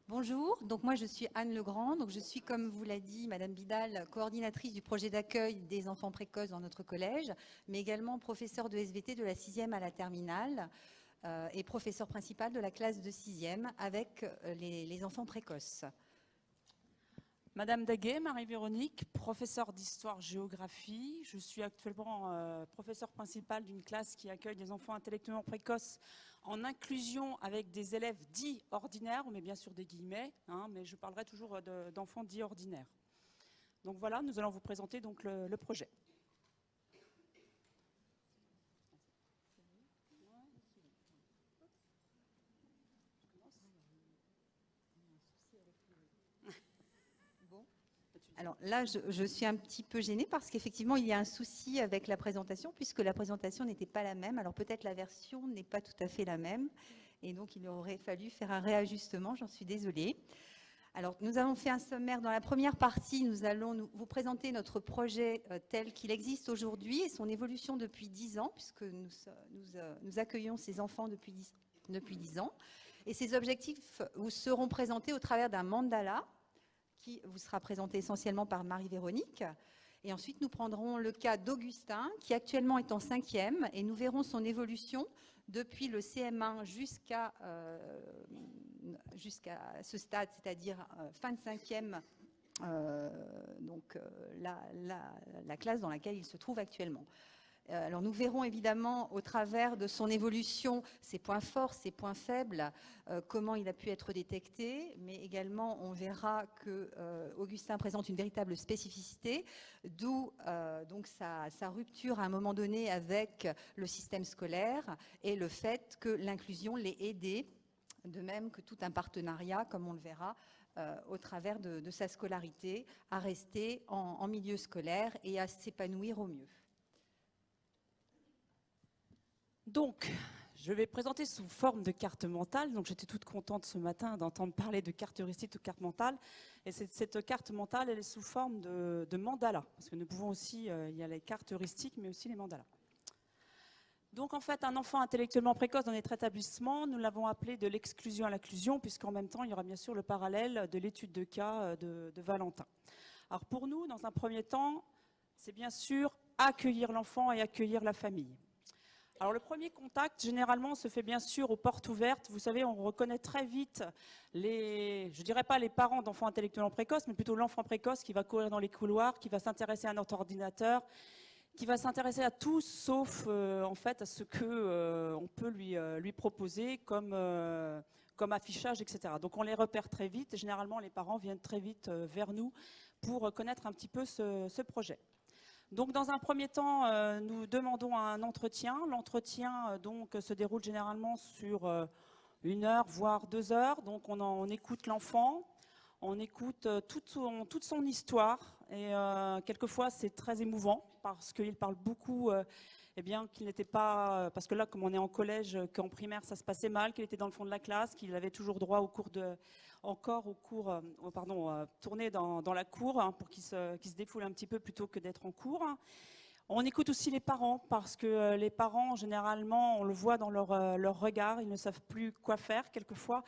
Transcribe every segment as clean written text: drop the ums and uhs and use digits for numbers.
Bonjour, donc moi je suis Anne Legrand, donc je suis, comme vous l'a dit Madame Bidal, coordinatrice du projet d'accueil des enfants précoces dans notre collège, mais également professeure de SVT de la 6e à la terminale et professeure principale de la classe de 6e avec les enfants précoces. Madame Daguet, Marie-Véronique, professeure d'histoire-géographie. Je suis actuellement professeure principale d'une classe qui accueille des enfants intellectuellement précoces en inclusion avec des élèves dits ordinaires, mais bien sûr des guillemets, mais je parlerai toujours d'enfants dits ordinaires. Donc voilà, nous allons vous présenter donc le projet. Alors là, je suis un petit peu gênée parce qu'effectivement, il y a un souci avec la présentation puisque la présentation n'était pas la même. Alors peut-être la version n'est pas tout à fait la même et donc il aurait fallu faire un réajustement, j'en suis désolée. Alors nous avons fait un sommaire. Dans la première partie, nous allons vous présenter notre projet tel qu'il existe aujourd'hui et son évolution depuis 10 ans puisque nous accueillons ces enfants depuis 10 ans. Et ces objectifs vous seront présentés au travers d'un mandala qui vous sera présenté essentiellement par Marie-Véronique. Et ensuite, nous prendrons le cas d'Augustin, qui actuellement est en 5e, et nous verrons son évolution depuis le CM1 jusqu'à ce stade, c'est-à-dire fin de 5e, la classe dans laquelle il se trouve actuellement. Alors nous verrons évidemment au travers de son évolution ses points forts, ses points faibles, comment il a pu être détecté, mais également on verra que Augustin présente une véritable spécificité, d'où donc sa rupture à un moment donné avec le système scolaire et le fait que l'inclusion l'ait aidé, de même que tout un partenariat, comme on le verra, au travers de sa scolarité, à rester en milieu scolaire et à s'épanouir au mieux. Donc, je vais présenter sous forme de carte mentale. Donc, j'étais toute contente ce matin d'entendre parler de carte heuristique ou carte mentale. Et cette carte mentale, elle est sous forme de mandala. Parce que nous pouvons aussi, il y a les cartes heuristiques, mais aussi les mandalas. Donc, en fait, un enfant intellectuellement précoce dans notre établissement, nous l'avons appelé de l'exclusion à l'inclusion, puisqu'en même temps, il y aura bien sûr le parallèle de l'étude de cas de Valentin. Alors, pour nous, dans un premier temps, c'est bien sûr accueillir l'enfant et accueillir la famille. Alors le premier contact, généralement, se fait bien sûr aux portes ouvertes. Vous savez, on reconnaît très vite je dirais pas les parents d'enfants intellectuellement précoces, mais plutôt l'enfant précoce qui va courir dans les couloirs, qui va s'intéresser à notre ordinateur, qui va s'intéresser à tout sauf en fait à ce que on peut lui proposer comme affichage, etc. Donc on les repère très vite. Et généralement, les parents viennent très vite vers nous pour connaître un petit peu ce projet. Donc, dans un premier temps, nous demandons un entretien. L'entretien donc se déroule généralement sur 1 heure, voire 2 heures. Donc, on écoute l'enfant, on écoute toute son histoire. Et quelquefois, c'est très émouvant parce qu'il parle beaucoup. Eh bien, qu'il n'était pas, parce que là, comme on est en collège, qu'en primaire, ça se passait mal, qu'il était dans le fond de la classe, qu'il avait toujours droit tourner dans la cour pour qu'il se défoule un petit peu plutôt que d'être en cours. On écoute aussi les parents parce que les parents, généralement, on le voit dans leur regard, ils ne savent plus quoi faire quelquefois.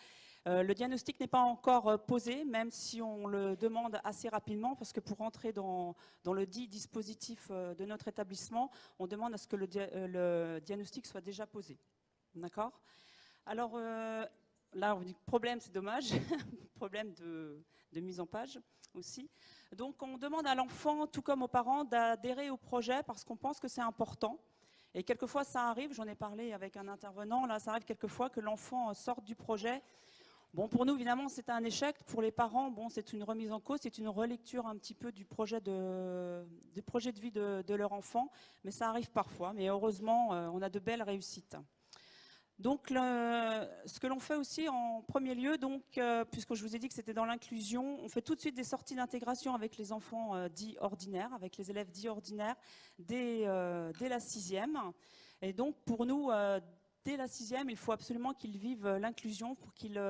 Le diagnostic n'est pas encore posé, même si on le demande assez rapidement, parce que pour rentrer dans le dit dispositif de notre établissement, on demande à ce que le diagnostic soit déjà posé. D'accord ? Alors là, on dit problème, c'est dommage, problème de mise en page aussi. Donc on demande à l'enfant, tout comme aux parents, d'adhérer au projet parce qu'on pense que c'est important. Et quelquefois ça arrive, j'en ai parlé avec un intervenant, là ça arrive quelquevefois que l'enfant sorte du projet. Bon, pour nous, évidemment, c'est un échec. Pour les parents, bon, c'est une remise en cause, c'est une relecture un petit peu du projet de vie de leur enfant. Mais ça arrive parfois. Mais heureusement, on a de belles réussites. Donc, ce que l'on fait aussi en premier lieu, donc, puisque je vous ai dit que c'était dans l'inclusion, on fait tout de suite des sorties d'intégration avec les enfants dits ordinaires, avec les élèves dits ordinaires, dès la 6e. Et donc, pour nous, dès la 6e, il faut absolument qu'ils vivent l'inclusion pour qu'ils,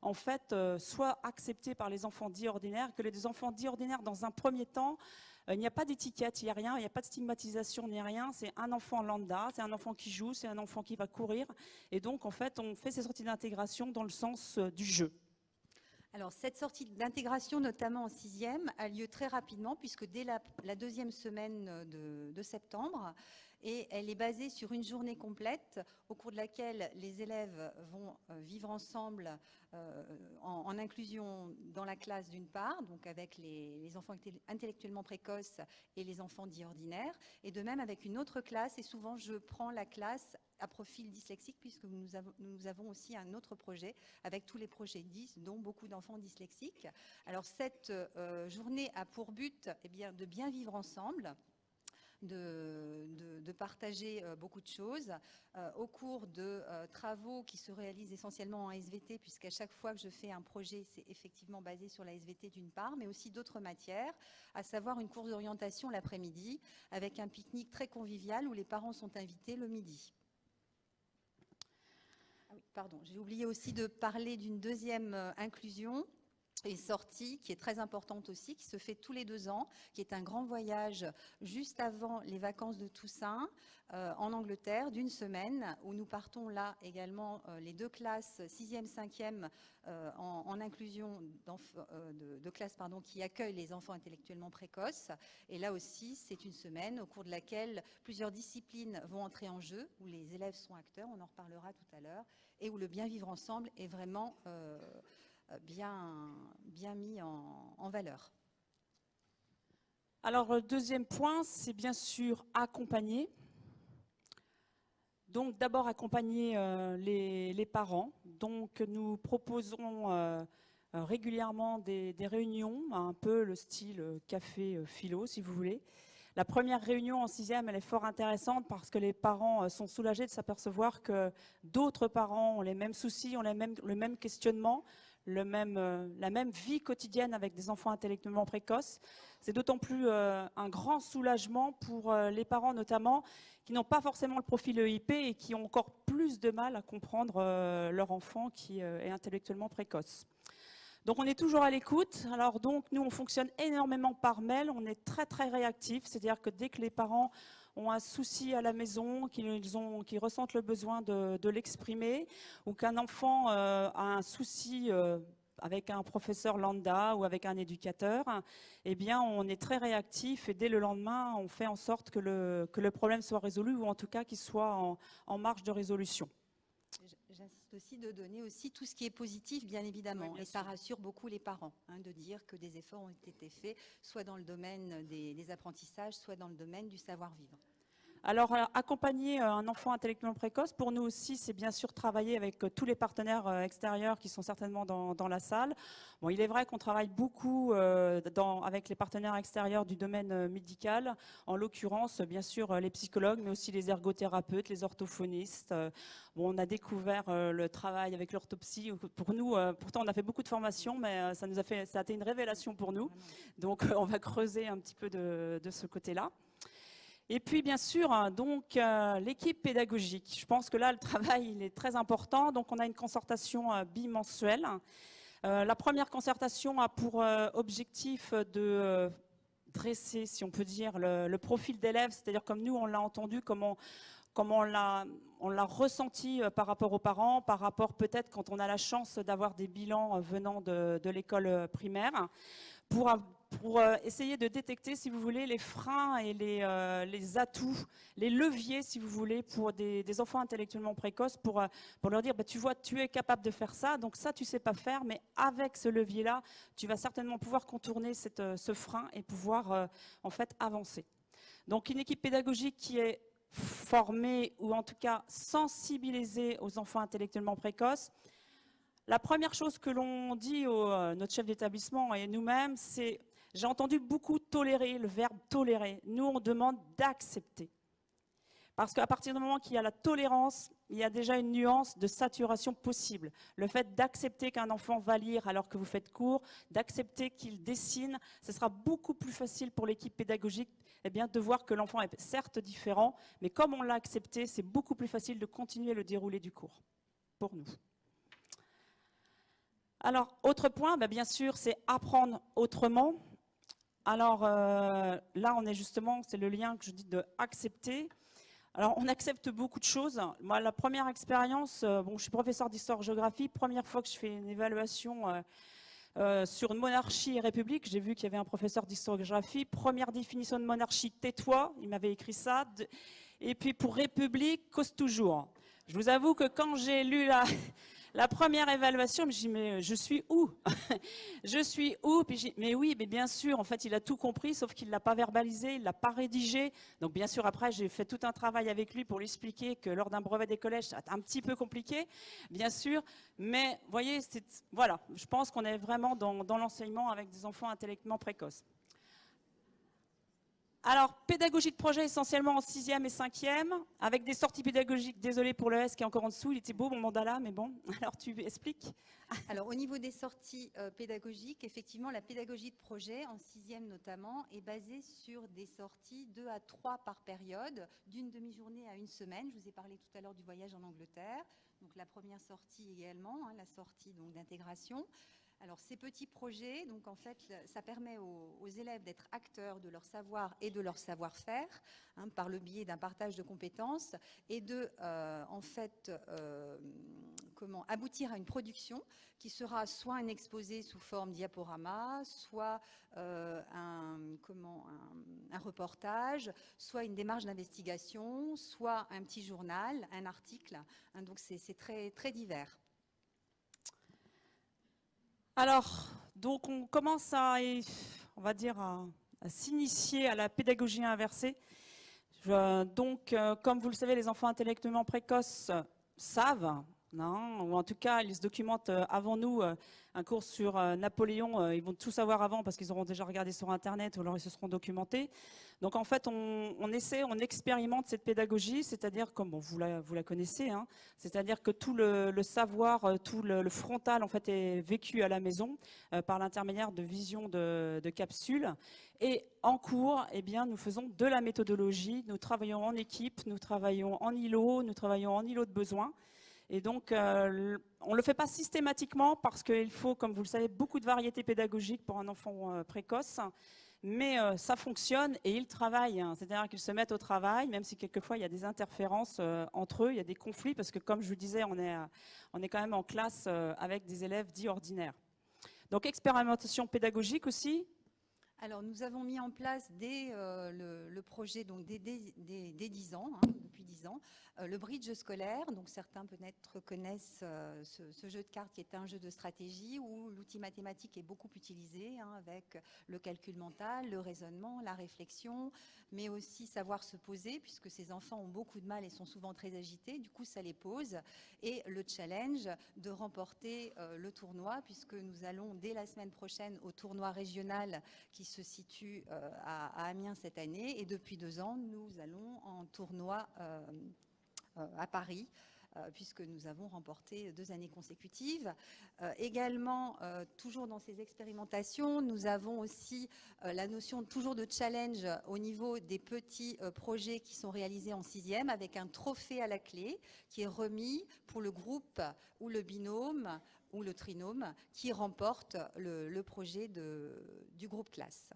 en fait, soient acceptés par les enfants dits ordinaires, que les enfants dits ordinaires, dans un premier temps, il n'y a pas d'étiquette, il n'y a rien, il n'y a pas de stigmatisation ni rien. C'est un enfant lambda, c'est un enfant qui joue, c'est un enfant qui va courir. Et donc, en fait, on fait ces sorties d'intégration dans le sens du jeu. Alors, cette sortie d'intégration, notamment en 6e, a lieu très rapidement, puisque dès la deuxième semaine de septembre, et elle est basée sur une journée complète, au cours de laquelle les élèves vont vivre ensemble en inclusion dans la classe d'une part, donc avec les enfants intellectuellement précoces et les enfants dits ordinaires, et de même avec une autre classe, et souvent je prends la classe à profil dyslexique, puisque nous avons aussi un autre projet avec tous les projets 10, dont beaucoup d'enfants dyslexiques. Alors cette journée a pour but de bien vivre ensemble, de partager beaucoup de choses au cours de travaux qui se réalisent essentiellement en SVT, puisqu'à chaque fois que je fais un projet, c'est effectivement basé sur la SVT d'une part, mais aussi d'autres matières, à savoir une course d'orientation l'après-midi, avec un pique-nique très convivial où les parents sont invités le midi. Ah oui, pardon, j'ai oublié aussi de parler d'une deuxième inclusion et sortie qui est très importante aussi, qui se fait tous les 2 ans, qui est un grand voyage juste avant les vacances de Toussaint en Angleterre d'une semaine, où nous partons là également les 2 classes 6e, 5e en inclusion de classes qui accueillent les enfants intellectuellement précoces. Et là aussi, c'est une semaine au cours de laquelle plusieurs disciplines vont entrer en jeu, où les élèves sont acteurs, on en reparlera tout à l'heure, et où le bien vivre ensemble est vraiment bien mis en valeur. Alors, le deuxième point, c'est bien sûr accompagner. Donc, d'abord, accompagner les parents. Donc, nous proposons régulièrement des réunions, un peu le style café philo, si vous voulez. La première réunion en 6e, elle est fort intéressante parce que les parents sont soulagés de s'apercevoir que d'autres parents ont les mêmes soucis, ont le même questionnement, la même vie quotidienne avec des enfants intellectuellement précoces. C'est d'autant plus un grand soulagement pour les parents notamment qui n'ont pas forcément le profil EIP et qui ont encore plus de mal à comprendre leur enfant qui est intellectuellement précoce. Donc on est toujours à l'écoute. Alors donc nous on fonctionne énormément par mail, on est très très réactif, c'est-à-dire que dès que les parents ont un souci à la maison, qu'ils ressentent le besoin de l'exprimer, ou qu'un enfant a un souci avec un professeur lambda ou avec un éducateur, eh bien on est très réactif et dès le lendemain on fait en sorte que le problème soit résolu ou en tout cas qu'il soit en marge de résolution. J'insiste aussi de donner aussi tout ce qui est positif, bien évidemment. Oui, bien et sûr. Ça rassure beaucoup les parents de dire que des efforts ont été faits, soit dans le domaine des apprentissages, soit dans le domaine du savoir-vivre. Alors, accompagner un enfant intellectuellement précoce, pour nous aussi, c'est bien sûr travailler avec tous les partenaires extérieurs qui sont certainement dans la salle. Bon, il est vrai qu'on travaille beaucoup avec les partenaires extérieurs du domaine médical, en l'occurrence, bien sûr, les psychologues, mais aussi les ergothérapeutes, les orthophonistes. Bon, on a découvert le travail avec l'orthopsie. Pour nous, pourtant, on a fait beaucoup de formations, mais ça a été une révélation pour nous. Donc, on va creuser un petit peu de ce côté-là. Et puis, bien sûr, donc l'équipe pédagogique. Je pense que là, le travail il est très important. Donc, on a une concertation bimensuelle. La première concertation a pour objectif de dresser, si on peut dire, le profil d'élève, c'est-à-dire comme nous, on l'a entendu, comment on l'a ressenti par rapport aux parents, par rapport peut-être quand on a la chance d'avoir des bilans venant de l'école primaire, pour essayer de détecter, si vous voulez, les freins et les atouts, les leviers, si vous voulez, pour des enfants intellectuellement précoces, pour leur dire, bah, tu vois, tu es capable de faire ça, donc ça, tu ne sais pas faire, mais avec ce levier-là, tu vas certainement pouvoir contourner ce frein et pouvoir, en fait, avancer. Donc, une équipe pédagogique qui est formée, ou en tout cas sensibilisée aux enfants intellectuellement précoces. La première chose que l'on dit à notre chef d'établissement et nous-mêmes, c'est, j'ai entendu beaucoup tolérer, le verbe tolérer. Nous, on demande d'accepter. Parce qu'à partir du moment qu'il y a la tolérance, il y a déjà une nuance de saturation possible. Le fait d'accepter qu'un enfant va lire alors que vous faites cours, d'accepter qu'il dessine, ce sera beaucoup plus facile pour l'équipe pédagogique de voir que l'enfant est certes différent, mais comme on l'a accepté, c'est beaucoup plus facile de continuer le déroulé du cours, pour nous. Alors, autre point, bien sûr, c'est apprendre autrement. Alors là, on est justement, c'est le lien que je dis de accepter. Alors, on accepte beaucoup de choses. Moi, la première expérience, je suis professeur d'histoire-géographie, première fois que je fais une évaluation sur monarchie et république. J'ai vu qu'il y avait un professeur d'historiographie. Première définition de monarchie, tais-toi. Il m'avait écrit ça. Et puis pour république, cause toujours. Je vous avoue que quand j'ai lu la première évaluation, je me suis dit, mais je suis où? Je suis où? Puis j'ai dit, mais oui, mais bien sûr, en fait, il a tout compris, sauf qu'il ne l'a pas verbalisé, il ne l'a pas rédigé. Donc bien sûr, après, j'ai fait tout un travail avec lui pour lui expliquer que lors d'un brevet des collèges, c'est un petit peu compliqué, bien sûr. Mais vous voyez, voilà, je pense qu'on est vraiment dans l'enseignement avec des enfants intellectuellement précoces. Alors, pédagogie de projet essentiellement en 6e et 5e, avec des sorties pédagogiques, désolé pour le S qui est encore en dessous, il était beau mon mandala, mais bon, alors tu expliques. Alors, au niveau des sorties pédagogiques, effectivement, la pédagogie de projet, en 6e notamment, est basée sur des sorties 2 à 3 par période, d'une demi-journée à une semaine. Je vous ai parlé tout à l'heure du voyage en Angleterre, donc la première sortie également, la sortie d'intégration. Alors, ces petits projets, donc en fait, ça permet aux élèves d'être acteurs de leur savoir et de leur savoir-faire, par le biais d'un partage de compétences, et de, en fait, aboutir à une production qui sera soit un exposé sous forme diaporama, soit un reportage, soit une démarche d'investigation, soit un petit journal, un article. Donc, c'est très, très divers. Alors, donc on commence on va dire, à s'initier à la pédagogie inversée. Comme vous le savez, les enfants intellectuellement précoces savent, ou en tout cas, ils se documentent avant nous. Un cours sur Napoléon, ils vont tout savoir avant parce qu'ils auront déjà regardé sur Internet ou alors ils se seront documentés. Donc en fait, on essaie, on expérimente cette pédagogie, c'est-à-dire, comme vous la connaissez, c'est-à-dire que tout le savoir, tout le frontal en fait est vécu à la maison par l'intermédiaire de visions de capsules. Et en cours, eh bien, nous faisons de la méthodologie, nous travaillons en équipe, nous travaillons en îlot de besoin. Et donc, on ne le fait pas systématiquement parce qu'il faut, comme vous le savez, beaucoup de variétés pédagogiques pour un enfant précoce. Mais ça fonctionne et ils travaillent. C'est-à-dire qu'ils se mettent au travail, même si quelquefois il y a des interférences entre eux, il y a des conflits, parce que comme je vous le disais, on est quand même en classe avec des élèves dits ordinaires. Donc, expérimentation pédagogique aussi. Alors, nous avons mis en place dès le projet, donc dès 10 ans, depuis 10 ans, le bridge scolaire. Donc, certains peut-être connaissent ce jeu de cartes qui est un jeu de stratégie où l'outil mathématique est beaucoup utilisé avec le calcul mental, le raisonnement, la réflexion, mais aussi savoir se poser puisque ces enfants ont beaucoup de mal et sont souvent très agités. Du coup, ça les pose. Et le challenge de remporter le tournoi puisque nous allons dès la semaine prochaine au tournoi régional qui se situe à Amiens cette année. Et depuis 2 ans, nous allons en tournoi à Paris, puisque nous avons remporté 2 années consécutives. Également, toujours dans ces expérimentations, nous avons aussi la notion toujours de challenge au niveau des petits projets qui sont réalisés en 6e, avec un trophée à la clé qui est remis pour le groupe ou le binôme ou le trinôme qui remporte le projet du groupe classe.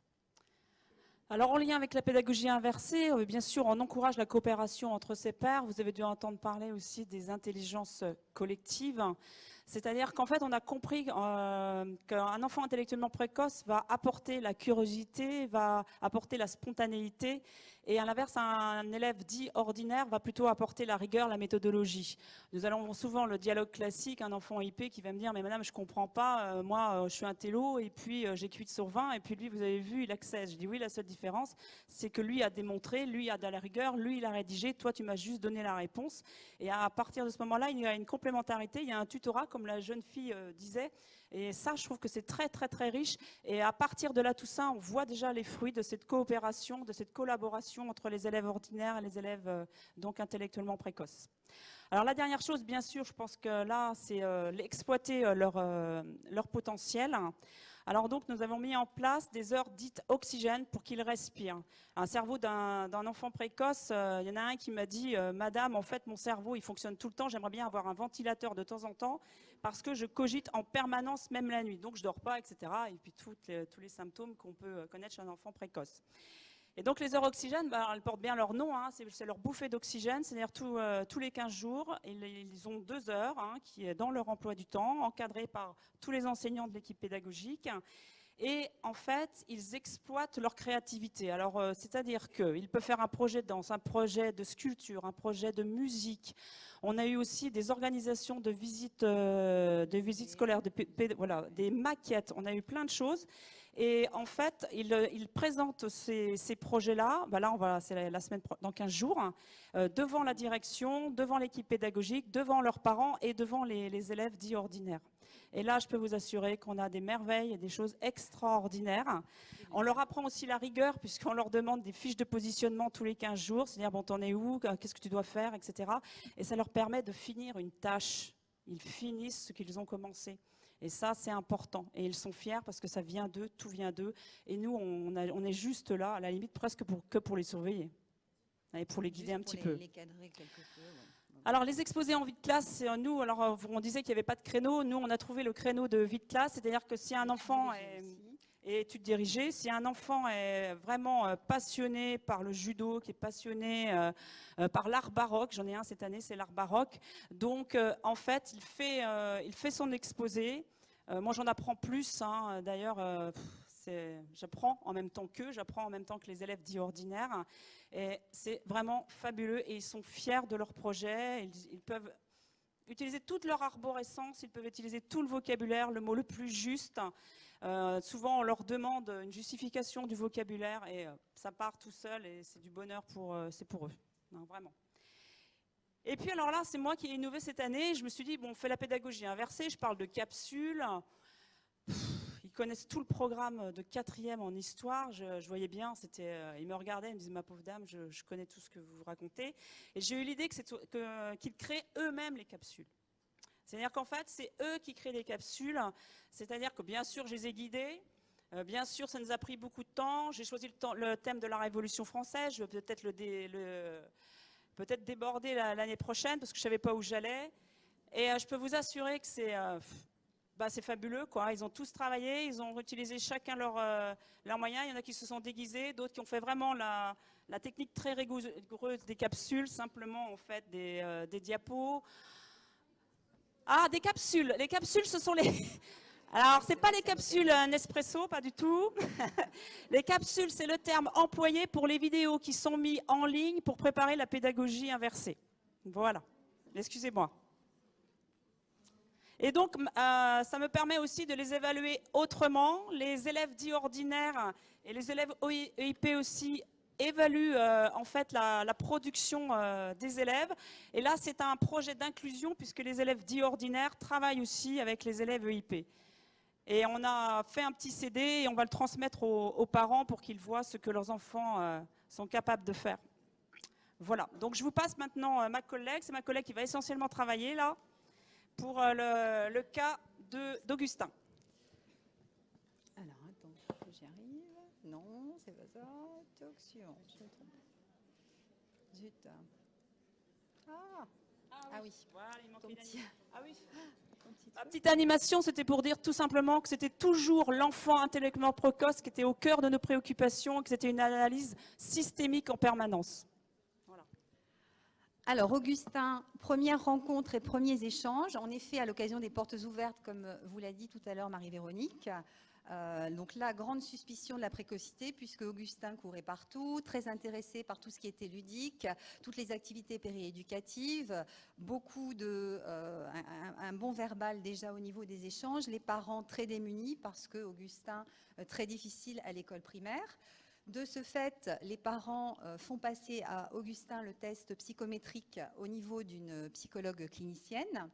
Alors, en lien avec la pédagogie inversée, bien sûr, on encourage la coopération entre ses pairs. Vous avez dû entendre parler aussi des intelligences collectives. C'est-à-dire qu'en fait, on a compris qu'un enfant intellectuellement précoce va apporter la curiosité, va apporter la spontanéité, et à l'inverse, un élève dit ordinaire va plutôt apporter la rigueur, la méthodologie. Nous allons souvent le dialogue classique, un enfant IP qui va me dire « mais madame, je ne comprends pas, moi je suis un télo et puis j'ai 8 sur 20 et puis lui, vous avez vu, il accède ». Je dis « oui, la seule différence, c'est que lui a démontré, lui a de la rigueur, lui il a rédigé, toi tu m'as juste donné la réponse ». Et à partir de ce moment-là, il y a une complémentarité, il y a un tutorat, comme la jeune fille disait. Et ça, je trouve que c'est très, très, très riche. Et à partir de là, tout ça, on voit déjà les fruits de cette coopération, de cette collaboration entre les élèves ordinaires et les élèves donc intellectuellement précoces. Alors la dernière chose, bien sûr, je pense que là, c'est exploiter leur potentiel. Alors donc, nous avons mis en place des heures dites oxygène pour qu'ils respirent. Un cerveau d'un enfant précoce, il y en a un qui m'a dit « Madame, en fait, mon cerveau, il fonctionne tout le temps. J'aimerais bien avoir un ventilateur de temps en temps parce que je cogite en permanence, même la nuit. Donc, je ne dors pas, etc. » Et puis tous les symptômes qu'on peut connaître chez un enfant précoce. Et donc les heures oxygène, bah, elles portent bien leur nom, hein, c'est leur bouffée d'oxygène, c'est-à-dire tous les 15 jours, ils ont 2 heures qui est dans leur emploi du temps, encadrées par tous les enseignants de l'équipe pédagogique. Et en fait, ils exploitent leur créativité. Alors, c'est-à-dire qu'ils peuvent faire un projet de danse, un projet de sculpture, un projet de musique. On a eu aussi des organisations de visites scolaires, voilà, des maquettes. On a eu plein de choses. Et en fait, ils présentent ces projets-là. Ben là, c'est la semaine dans 15 jours, devant la direction, devant l'équipe pédagogique, devant leurs parents et devant les élèves dits ordinaires. Et là, je peux vous assurer qu'on a des merveilles et des choses extraordinaires. On leur apprend aussi la rigueur, puisqu'on leur demande des fiches de positionnement tous les 15 jours, c'est-à-dire, bon, t'en es où, qu'est-ce que tu dois faire, etc. Et ça leur permet de finir une tâche. Ils finissent ce qu'ils ont commencé. Et ça, c'est important. Et ils sont fiers parce que ça vient d'eux, tout vient d'eux. Et nous, on est juste là, à la limite, presque que pour les surveiller. Et pour les guider un petit peu. Les cadrer quelque peu, ouais. Alors, les exposés en vie de classe, nous, alors on disait qu'il n'y avait pas de créneau. Nous, on a trouvé le créneau de vie de classe. C'est-à-dire que si un enfant est études dirigées, si un enfant est vraiment passionné par le judo, qui est passionné par l'art baroque, j'en ai un cette année, c'est l'art baroque. Donc, en fait, il fait son exposé. Moi, j'en apprends plus. Hein. D'ailleurs, j'apprends en même temps qu'eux, j'apprends en même temps que les élèves dits ordinaires. Et c'est vraiment fabuleux et ils sont fiers de leur projet. Ils peuvent utiliser toute leur arborescence, ils peuvent utiliser tout le vocabulaire, le mot le plus juste. Souvent, on leur demande une justification du vocabulaire et ça part tout seul et c'est du bonheur c'est pour eux. Non, vraiment. Et puis alors là, c'est moi qui ai innové cette année. Je me suis dit, bon, on fait la pédagogie inversée, je parle de capsules. Ils connaissent tout le programme de 4e en histoire. Je voyais bien, ils me regardaient, ils me disaient, ma pauvre dame, je connais tout ce que vous racontez. Et j'ai eu l'idée qu'ils créent eux-mêmes les capsules. C'est-à-dire qu'en fait, c'est eux qui créent les capsules. C'est-à-dire que bien sûr, je les ai guidés. Bien sûr, ça nous a pris beaucoup de temps. J'ai choisi le thème de la Révolution française. Je vais peut-être déborder l'année prochaine parce que je ne savais pas où j'allais. Et je peux vous assurer que c'est fabuleux, quoi. Ils ont tous travaillé, ils ont utilisé chacun leurs moyens. Il y en a qui se sont déguisés, d'autres qui ont fait vraiment la technique très rigoureuse des capsules, simplement en fait des diapos. Ah, des capsules. Les capsules, ce sont les... Alors, ce n'est pas les capsules Nespresso, pas du tout. Les capsules, c'est le terme employé pour les vidéos qui sont mises en ligne pour préparer la pédagogie inversée. Voilà. Excusez-moi. Et donc, ça me permet aussi de les évaluer autrement. Les élèves dits ordinaires et les élèves EIP aussi évaluent en fait la production des élèves. Et là, c'est un projet d'inclusion puisque les élèves dits ordinaires travaillent aussi avec les élèves EIP. Et on a fait un petit CD et on va le transmettre aux parents pour qu'ils voient ce que leurs enfants sont capables de faire. Voilà. Donc, je vous passe maintenant ma collègue. C'est ma collègue qui va essentiellement travailler là pour le cas d'Augustin. Alors, attends, que j'y arrive. Non, c'est pas ça. Toc, suivant, je me trompe. Zut. Ah oui. Voilà, il manque Ton petit... Ah oui. Ma petite animation, c'était pour dire tout simplement que c'était toujours l'enfant intellectuellement précoce qui était au cœur de nos préoccupations, que c'était une analyse systémique en permanence. Voilà. Alors, Augustin, première rencontre et premiers échanges. En effet, à l'occasion des portes ouvertes, comme vous l'a dit tout à l'heure Marie-Véronique. Donc là, grande suspicion de la précocité, puisque Augustin courait partout, très intéressé par tout ce qui était ludique, toutes les activités périéducatives, un bon verbal déjà au niveau des échanges, les parents très démunis parce que Augustin, très difficile à l'école primaire. De ce fait, les parents font passer à Augustin le test psychométrique au niveau d'une psychologue clinicienne.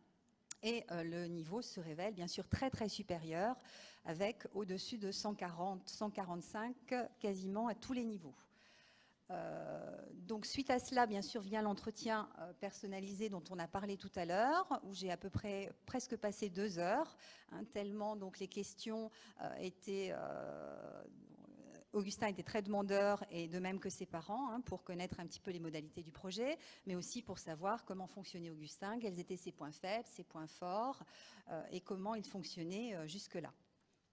Et le niveau se révèle bien sûr très très supérieur, avec au-dessus de 140, 145 quasiment à tous les niveaux. Donc suite à cela, bien sûr, vient l'entretien personnalisé dont on a parlé tout à l'heure, où j'ai à peu près presque passé 2 heures, hein, tellement donc les questions étaient... Augustin était très demandeur, et de même que ses parents, hein, pour connaître un petit peu les modalités du projet, mais aussi pour savoir comment fonctionnait Augustin, quels étaient ses points faibles, ses points forts, et comment il fonctionnait jusque-là.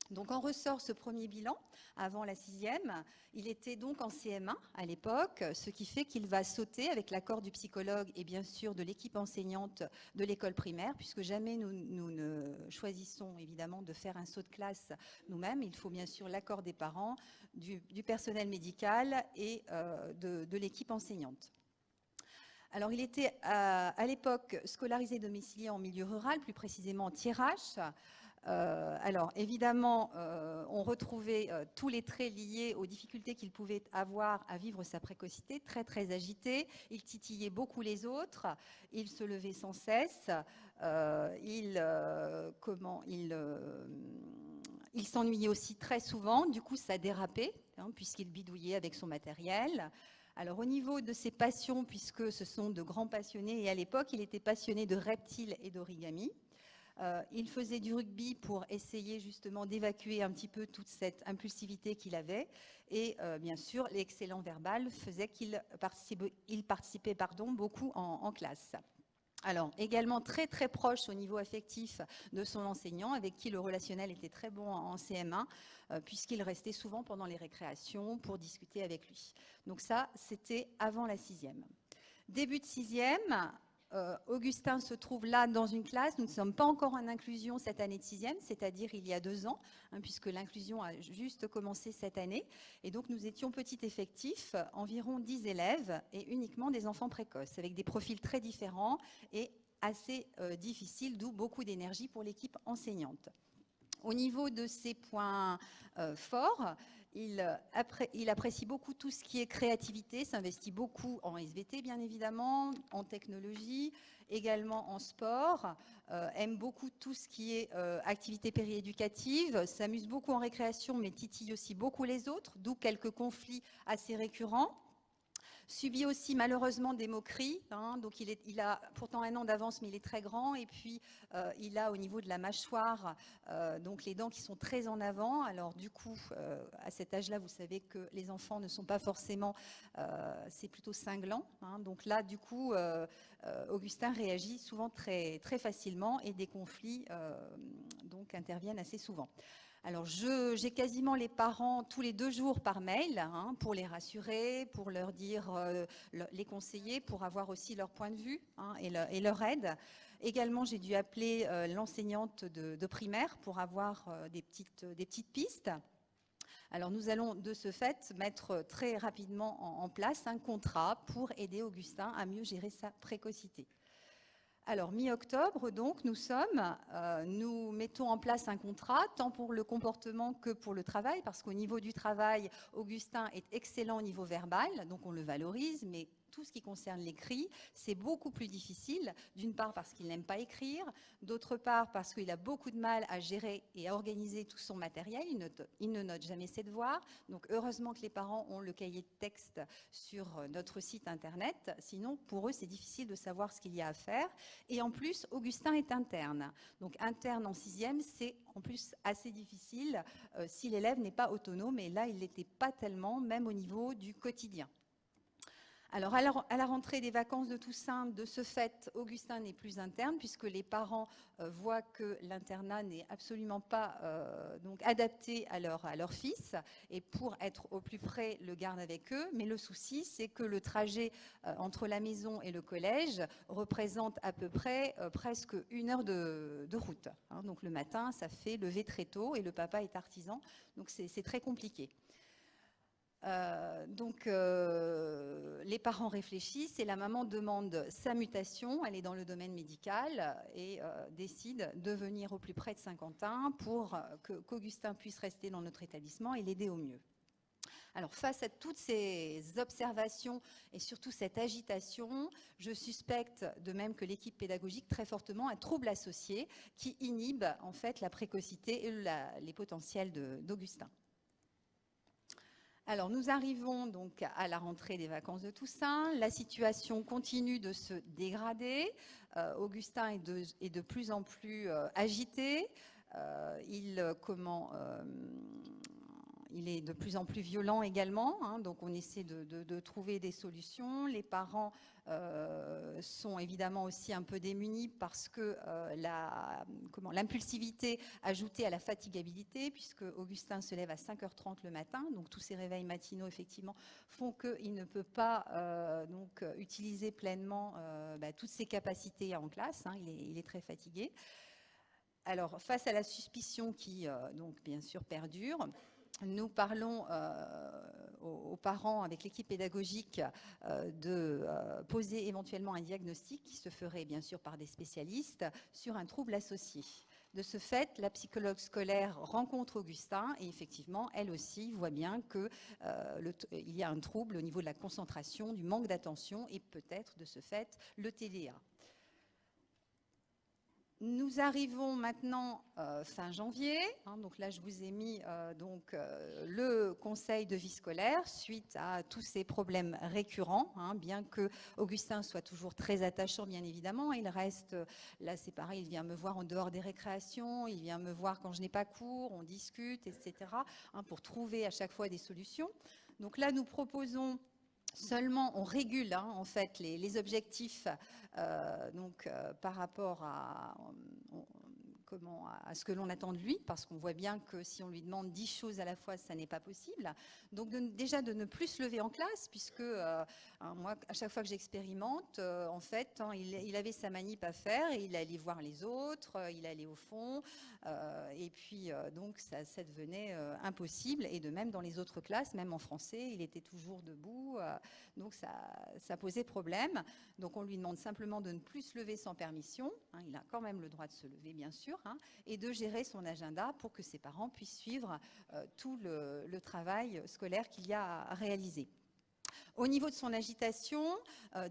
Donc en ressort ce premier bilan, avant la 6e, il était donc en CM1 à l'époque, ce qui fait qu'il va sauter avec l'accord du psychologue et bien sûr de l'équipe enseignante de l'école primaire, puisque jamais nous ne choisissons évidemment de faire un saut de classe nous-mêmes. Il faut bien sûr l'accord des parents, du personnel médical et de l'équipe enseignante. Alors, il était à l'époque scolarisé domicilié en milieu rural, plus précisément en Thiérache. Alors, évidemment, on retrouvait tous les traits liés aux difficultés qu'il pouvait avoir à vivre sa précocité, très, très agité. Il titillait beaucoup les autres, il se levait sans cesse, il s'ennuyait aussi très souvent, du coup, ça dérapait, hein, puisqu'il bidouillait avec son matériel. Alors, au niveau de ses passions, puisque ce sont de grands passionnés, et à l'époque, il était passionné de reptiles et d'origami. Il faisait du rugby pour essayer justement d'évacuer un petit peu toute cette impulsivité qu'il avait. Et bien sûr, l'excellent verbal faisait qu'il participait beaucoup en classe. Alors, également très très proche au niveau affectif de son enseignant, avec qui le relationnel était très bon en CM1, puisqu'il restait souvent pendant les récréations pour discuter avec lui. Donc ça, c'était avant la 6e. Début de 6e, Augustin se trouve là dans une classe. Nous ne sommes pas encore en inclusion cette année de 6e, c'est-à-dire il y a 2 ans, hein, puisque l'inclusion a juste commencé cette année. Et donc nous étions petit effectif, environ 10 élèves et uniquement des enfants précoces, avec des profils très différents et assez difficiles, d'où beaucoup d'énergie pour l'équipe enseignante. Au niveau de ses points forts, il apprécie beaucoup tout ce qui est créativité, s'investit beaucoup en SVT bien évidemment, en technologie, également en sport, aime beaucoup tout ce qui est activité périéducative, s'amuse beaucoup en récréation mais titille aussi beaucoup les autres, d'où quelques conflits assez récurrents. Subit aussi malheureusement des moqueries, hein, donc il a pourtant 1 an d'avance mais il est très grand et puis il a au niveau de la mâchoire donc les dents qui sont très en avant. Alors du coup à cet âge-là vous savez que les enfants ne sont pas forcément, c'est plutôt cinglant, hein, donc là du coup Augustin réagit souvent très, très facilement et des conflits donc interviennent assez souvent. Alors, j'ai quasiment les parents tous les 2 jours par mail, hein, pour les rassurer, pour leur dire, les conseiller, pour avoir aussi leur point de vue, hein, et leur aide. Également, j'ai dû appeler l'enseignante de primaire pour avoir des petites pistes. Alors, nous allons de ce fait mettre très rapidement en place un contrat pour aider Augustin à mieux gérer sa précocité. Alors, mi-octobre, donc, nous mettons en place un contrat, tant pour le comportement que pour le travail, parce qu'au niveau du travail, Augustin est excellent au niveau verbal, donc on le valorise, mais tout ce qui concerne l'écrit, c'est beaucoup plus difficile, d'une part parce qu'il n'aime pas écrire, d'autre part parce qu'il a beaucoup de mal à gérer et à organiser tout son matériel, il ne note jamais ses devoirs, donc heureusement que les parents ont le cahier de texte sur notre site internet, sinon pour eux c'est difficile de savoir ce qu'il y a à faire. Et en plus, Augustin est interne. Donc interne en 6e, c'est en plus assez difficile si l'élève n'est pas autonome. Et là, il ne l'était pas tellement, même au niveau du quotidien. Alors, à la rentrée des vacances de Toussaint, de ce fait, Augustin n'est plus interne, puisque les parents voient que l'internat n'est absolument pas donc adapté à leur fils, et pour être au plus près, le garde avec eux. Mais le souci, c'est que le trajet entre la maison et le collège représente à peu près presque 1 heure de route. Hein. Donc le matin, ça fait lever très tôt, et le papa est artisan, donc c'est très compliqué. Les parents réfléchissent et la maman demande sa mutation, elle est dans le domaine médical et décide de venir au plus près de Saint-Quentin pour qu'Augustin puisse rester dans notre établissement et l'aider au mieux. Alors face à toutes ces observations et surtout cette agitation, je suspecte, de même que l'équipe pédagogique, très fortement un trouble associé qui inhibe en fait la précocité et les potentiels d'Augustin. Alors, nous arrivons donc à la rentrée des vacances de Toussaint. La situation continue de se dégrader. Augustin est de plus en plus agité. Il il est de plus en plus violent également, hein, donc on essaie de trouver des solutions. Les parents sont évidemment aussi un peu démunis parce que l'impulsivité ajoutée à la fatigabilité, puisque Augustin se lève à 5h30 le matin, donc tous ces réveils matinaux effectivement font qu'il ne peut pas utiliser pleinement toutes ses capacités en classe, hein, il est très fatigué. Alors, face à la suspicion qui, donc, bien sûr, perdure, nous parlons aux parents, avec l'équipe pédagogique, de poser éventuellement un diagnostic qui se ferait, bien sûr, par des spécialistes sur un trouble associé. De ce fait, la psychologue scolaire rencontre Augustin et effectivement, elle aussi voit bien qu'il y a un trouble au niveau de la concentration, du manque d'attention et peut-être, de ce fait, le TDA. Nous arrivons maintenant fin janvier, hein, donc là je vous ai mis le conseil de vie scolaire suite à tous ces problèmes récurrents, hein, bien que Augustin soit toujours très attachant bien évidemment, il reste, là c'est pareil, il vient me voir en dehors des récréations, il vient me voir quand je n'ai pas cours, on discute, etc., hein, pour trouver à chaque fois des solutions. Donc là nous proposons seulement, on régule hein, en fait les objectifs par rapport à ce que l'on attend de lui, parce qu'on voit bien que si on lui demande 10 choses à la fois, ça n'est pas possible. Donc déjà de ne plus se lever en classe, puisque moi, à chaque fois que j'expérimente, en fait, hein, il avait sa manip à faire, et il allait voir les autres, il allait au fond, et puis donc ça devenait impossible, et de même dans les autres classes, même en français, il était toujours debout, donc ça posait problème. Donc on lui demande simplement de ne plus se lever sans permission, hein, il a quand même le droit de se lever bien sûr, hein, et de gérer son agenda pour que ses parents puissent suivre tout le travail scolaire qu'il y a à réaliser. Au niveau de son agitation,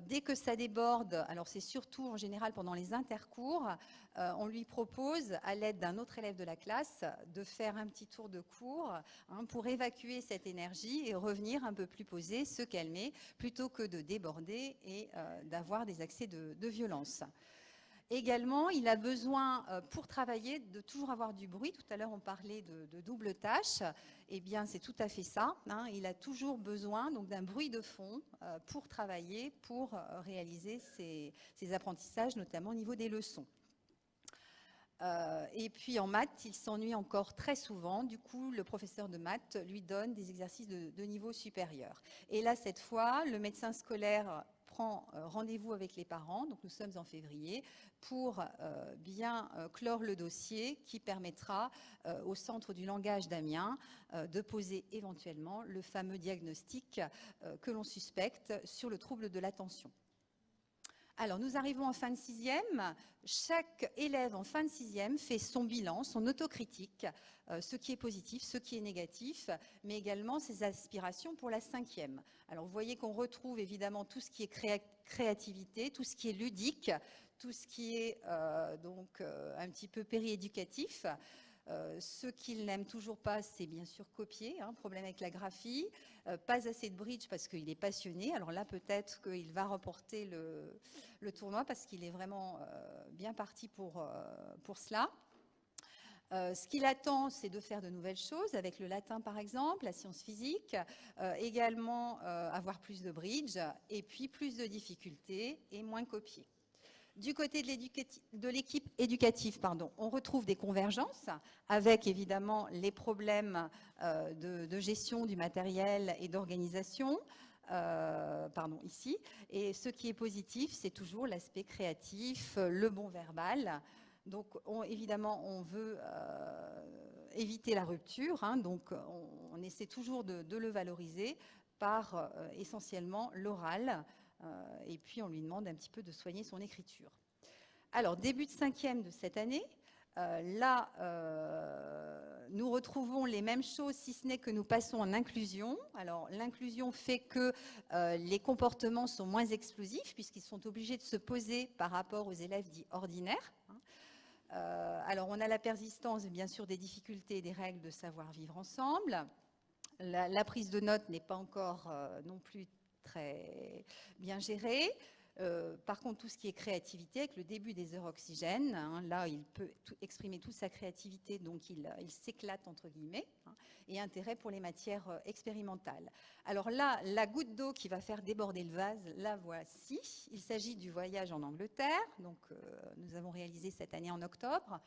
dès que ça déborde, alors c'est surtout en général pendant les intercours, on lui propose, à l'aide d'un autre élève de la classe, de faire un petit tour de cours hein, pour évacuer cette énergie et revenir un peu plus posé, se calmer, plutôt que de déborder et d'avoir des accès de violence. Également, il a besoin, pour travailler, de toujours avoir du bruit. Tout à l'heure, on parlait de double tâche. Eh bien, c'est tout à fait ça. Hein. Il a toujours besoin d'un bruit de fond pour travailler, pour réaliser ses apprentissages, notamment au niveau des leçons. Et puis en maths, il s'ennuie encore très souvent. Du coup, le professeur de maths lui donne des exercices de niveau supérieur. Et là, cette fois, le médecin scolaire prend rendez-vous avec les parents, donc nous sommes en février, pour bien clore le dossier qui permettra au Centre du langage d'Amiens de poser éventuellement le fameux diagnostic que l'on suspecte sur le trouble de l'attention. Alors, nous arrivons en fin de sixième. Chaque élève en fin de sixième fait son bilan, son autocritique, ce qui est positif, ce qui est négatif, mais également ses aspirations pour la cinquième. Alors, vous voyez qu'on retrouve évidemment tout ce qui est créativité, tout ce qui est ludique, tout ce qui est un petit peu périéducatif. Ce qu'il n'aime toujours pas, c'est bien sûr copier, hein, problème avec la graphie, pas assez de bridge parce qu'il est passionné. Alors là, peut-être qu'il va remporter le tournoi parce qu'il est vraiment bien parti pour cela. Ce qu'il attend, c'est de faire de nouvelles choses, avec le latin par exemple, la science physique, également avoir plus de bridge, et puis plus de difficultés et moins copier. Du côté de l'équipe éducative, on retrouve des convergences avec évidemment les problèmes de gestion du matériel et d'organisation, ici. Et ce qui est positif, c'est toujours l'aspect créatif, le bon verbal. Donc évidemment, on veut éviter la rupture, hein, donc on essaie toujours de le valoriser par essentiellement l'oral. Et puis on lui demande un petit peu de soigner son écriture. Alors, début de cinquième de cette année, nous retrouvons les mêmes choses, si ce n'est que nous passons en inclusion. Alors, l'inclusion fait que les comportements sont moins explosifs, puisqu'ils sont obligés de se poser par rapport aux élèves dits ordinaires. Alors, on a la persistance, bien sûr, des difficultés et des règles de savoir-vivre ensemble. La prise de notes n'est pas encore non plus très bien gérée. Par contre, tout ce qui est créativité, avec le début des heures oxygène, hein, là, il peut exprimer toute sa créativité, donc il s'éclate, entre guillemets, hein, et intérêt pour les matières expérimentales. Alors là, la goutte d'eau qui va faire déborder le vase, la voici. Il s'agit du voyage en Angleterre, donc nous avons réalisé cette année en octobre.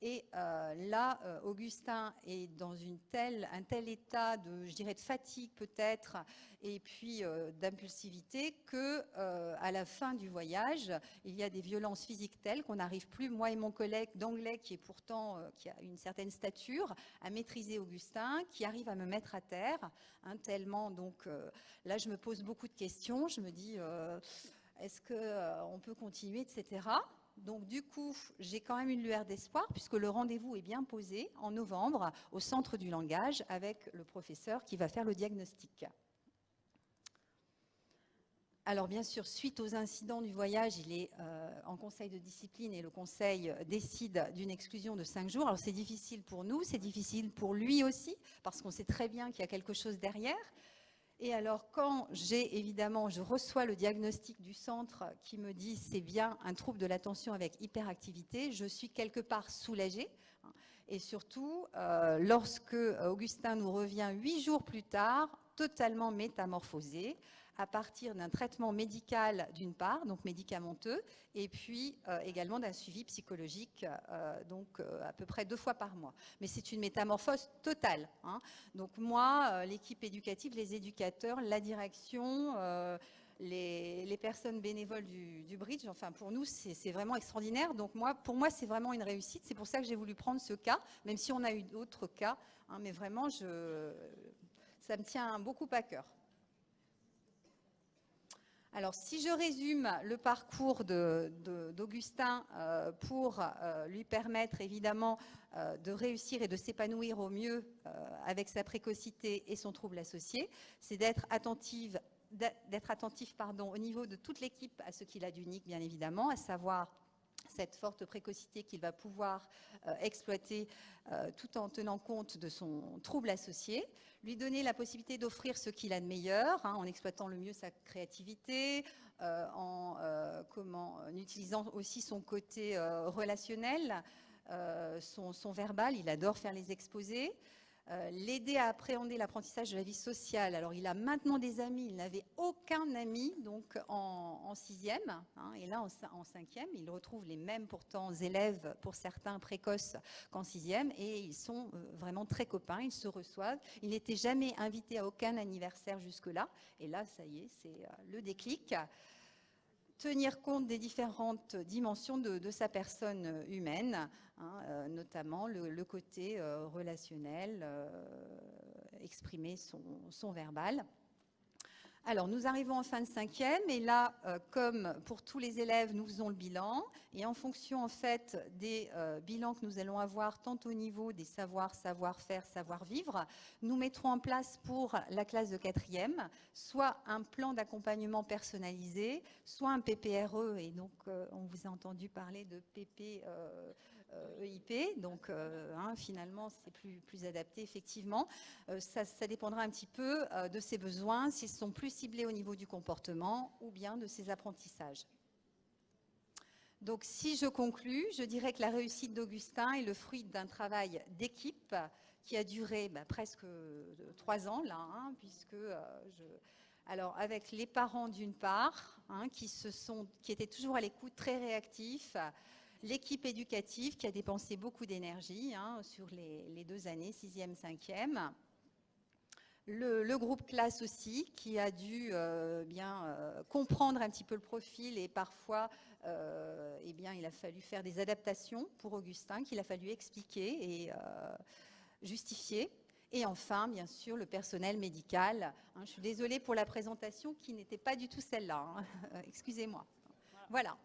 Et là, Augustin est dans un tel état de, je dirais, de fatigue peut-être, et puis d'impulsivité, que à la fin du voyage, il y a des violences physiques telles qu'on n'arrive plus, moi et mon collègue d'anglais, qui est pourtant qui a une certaine stature, à maîtriser Augustin, qui arrive à me mettre à terre, hein, tellement. Donc là, je me pose beaucoup de questions. Je me dis, est-ce qu'on peut continuer, etc. Donc du coup, j'ai quand même une lueur d'espoir puisque le rendez-vous est bien posé en novembre au Centre du langage avec le professeur qui va faire le diagnostic. Alors bien sûr, suite aux incidents du voyage, il est en conseil de discipline et le conseil décide d'une exclusion de 5 jours. Alors c'est difficile pour nous, c'est difficile pour lui aussi parce qu'on sait très bien qu'il y a quelque chose derrière. Et alors, quand je reçois le diagnostic du centre qui me dit c'est bien un trouble de l'attention avec hyperactivité, je suis quelque part soulagée. Et surtout, lorsque Augustin nous revient 8 jours plus tard, totalement métamorphosé, à partir d'un traitement médical d'une part, donc médicamenteux, et puis également d'un suivi psychologique, donc à peu près 2 fois par mois. Mais c'est une métamorphose totale, hein. Donc moi, l'équipe éducative, les éducateurs, la direction, les personnes bénévoles du Bridge, enfin pour nous c'est vraiment extraordinaire. Donc pour moi c'est vraiment une réussite. C'est pour ça que j'ai voulu prendre ce cas, même si on a eu d'autres cas, hein, mais vraiment ça me tient beaucoup à cœur. Alors, si je résume le parcours d'Augustin pour lui permettre évidemment de réussir et de s'épanouir au mieux avec sa précocité et son trouble associé, c'est d'être attentif au niveau de toute l'équipe à ce qu'il a d'unique, bien évidemment, à savoir cette forte précocité qu'il va pouvoir exploiter tout en tenant compte de son trouble associé, lui donner la possibilité d'offrir ce qu'il a de meilleur, hein, en exploitant le mieux sa créativité, en utilisant aussi son côté relationnel, son verbal, il adore faire les exposés. L'aider à appréhender l'apprentissage de la vie sociale. Alors, il a maintenant des amis, il n'avait aucun ami donc en 6e, hein, et là en 5e, il retrouve les mêmes pourtant élèves, pour certains précoces, qu'en 6e, et ils sont vraiment très copains, ils se reçoivent. Il n'était jamais invité à aucun anniversaire jusque-là, et là, ça y est, c'est le déclic. Tenir compte des différentes dimensions de sa personne humaine, hein, notamment le côté relationnel, exprimer son verbal. Alors, nous arrivons en fin de 5e et là, comme pour tous les élèves, nous faisons le bilan et en fonction en fait des bilans que nous allons avoir tant au niveau des savoirs, savoir-faire, savoir-vivre, nous mettrons en place pour la classe de 4e soit un plan d'accompagnement personnalisé, soit un PPRE et donc on vous a entendu parler de PP EIP, donc finalement c'est plus adapté effectivement. Ça dépendra un petit peu de ses besoins, s'ils sont plus ciblés au niveau du comportement ou bien de ses apprentissages. Donc si je conclus, je dirais que la réussite d'Augustin est le fruit d'un travail d'équipe qui a duré presque 3 ans là, hein, puisque alors avec les parents d'une part, hein, qui étaient toujours à l'écoute, très réactifs, l'équipe éducative qui a dépensé beaucoup d'énergie, hein, sur les 2 années, 6e, 5e. Le groupe classe aussi, qui a dû comprendre un petit peu le profil et parfois, il a fallu faire des adaptations pour Augustin, qu'il a fallu expliquer et justifier. Et enfin, bien sûr, le personnel médical. Hein, je suis désolée pour la présentation qui n'était pas du tout celle-là. Hein. Excusez-moi. Voilà.